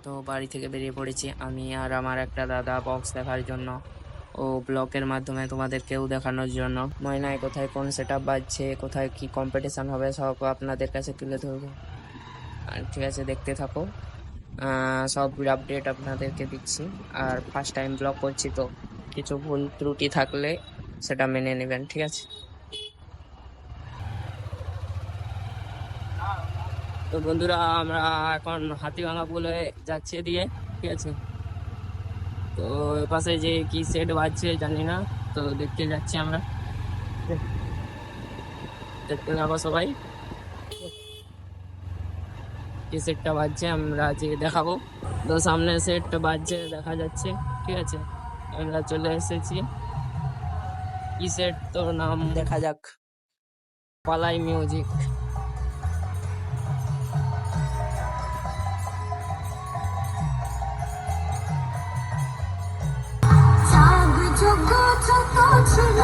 তো বাড়ি থেকে বেরিয়ে পড়েছি আমি আর আমার একটা দাদা বক্স দেখার জন্য ও ব্লকের মাধ্যমে তোমাদেরকেও দেখানোর জন্য। ময়নায় কোথায় কোন সেট আপ বাজছে, কোথায় কি কম্পিটিশন হবে সব আপনাদের কাছে তুলে ধরবো। আর ঠিক আছে, দেখতে থাকো। সব আপডেট আপনাদেরকে দিচ্ছি। আর ফার্স্ট টাইম ব্লগ করছি, তো কিছু ভুল ত্রুটি থাকলে সেটা মেনে নেবেন, ঠিক আছে? তো বন্ধুরা, আমরা এখন হাতিভাঙা পুলে যাচ্ছি দিয়ে, ঠিক আছে? তো পাশে যে কি সেট বাজছে জানি না, তো দেখতে যাচ্ছি আমরা। দেখতে যাবো সবাই, কি সেটটা বাজছে আমরা আজকে দেখাবো। তো সামনে সেট বাজছে দেখা যাচ্ছে, ঠিক আছে? আমরা চলে এসেছি। কি সেট তো নাম দেখা যাক, পালাই মিউজিক। যোগ্য ছোট ছিল